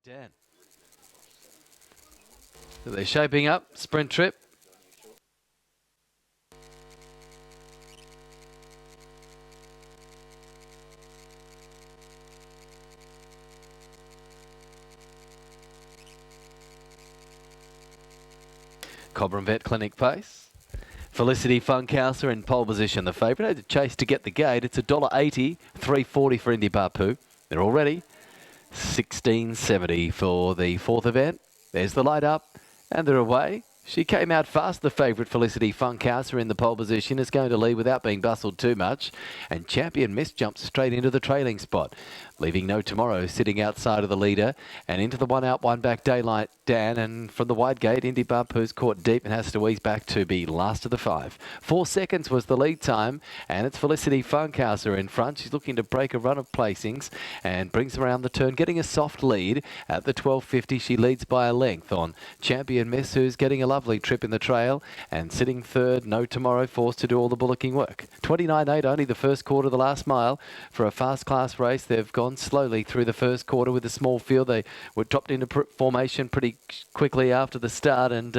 Dan. So they're shaping up. Sprint trip. Cobram Vet Clinic pace. Felicity Funkhauser in pole position. The favourite had to chase to get the gate. It's $1.80, $3.40 for Indy Bapu. They're all ready. $16.70 for the fourth event. There's the light up, and they're away. She came out fast, the favourite Felicity Funkhauser in the pole position, is going to lead without being bustled too much. And Champion Miss jumps straight into the trailing spot, leaving No Tomorrow sitting outside of the leader. And into the one out, one back Daylight Dan. And from the wide gate, Indy Bapu's caught deep and has to ease back to be last of the five. 4 seconds was the lead time, and it's Felicity Funkhauser in front. She's looking to break a run of placings and brings around the turn, getting a soft lead at the 12.50. She leads by a length on Champion Miss, who's getting a lovely trip in the trail, and sitting third, No Tomorrow, forced to do all the bullocking work. 29.8, only the first quarter of the last mile for a fast class race. They've gone slowly through the first quarter with a small field. They were dropped into formation pretty quickly after the start, and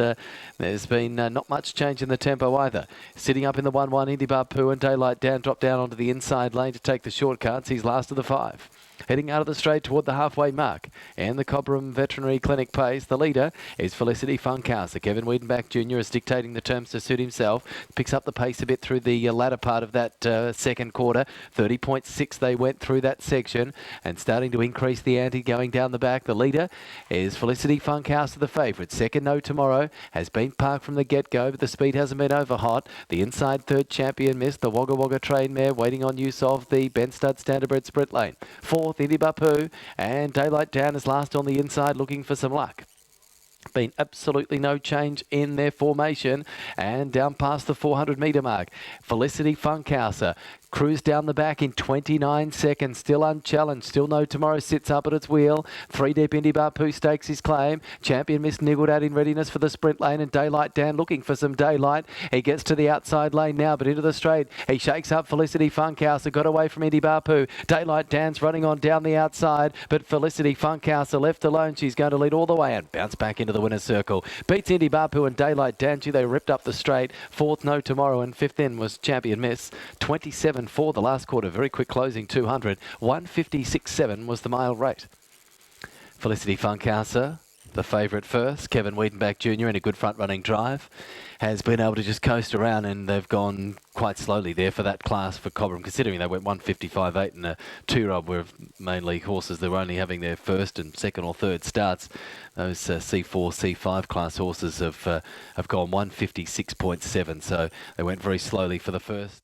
there's been not much change in the tempo either. Sitting up in the 1-1, Indy Bapu and Daylight Dan drop down onto the inside lane to take the shortcuts. He's last of the five. Heading out of the straight toward the halfway mark, and the Cobram Veterinary Clinic pace. The leader is Felicity Funkhauser. Kevin Wiedenbach Jr. is dictating the terms to suit himself. Picks up the pace a bit through the latter part of that second quarter. 30.6 they went through that section, and starting to increase the ante going down the back. The leader is Felicity Funkhauser, the favourite. Second, No Tomorrow, has been parked from the get-go, but the speed hasn't been over hot. The inside third, Champion Miss. The Wagga Wagga train mare waiting on use of the Ben Stud Standardbred sprint lane. Fourth, Indy Bapu, and Daylight Dan is last on the inside looking for some luck. Been absolutely no change in their formation, and down past the 400 metre mark, Felicity Funkhauser cruised down the back in 29 seconds, still unchallenged. Still No Tomorrow sits up at its wheel. 3 deep, Indy Bapu stakes his claim. Champion Miss niggled out in readiness for the sprint lane, and Daylight Dan looking for some daylight. He gets to the outside lane now, but into the straight. He shakes up Felicity Funkhauser, got away from Indy Bapu. Daylight Dan's running on down the outside, but Felicity Funkhauser left alone. She's going to lead all the way and bounce back into the winner's circle. Beats Indy Bapu and Daylight Dan. They ripped up the straight. Fourth, No Tomorrow, and fifth in was Champion Miss. 27 for the last quarter. Very quick closing, 200. 156.7 was the mile rate. Felicity Funkhauser, the favourite first. Kevin Wiedenbach Jr. in a good front-running drive has been able to just coast around, and they've gone quite slowly there for that class for Cobram, considering they went 155.8 and a two-year-old were mainly horses that were only having their first and second or third starts. Those C4, C5 class horses have gone 156.7, so they went very slowly for the first.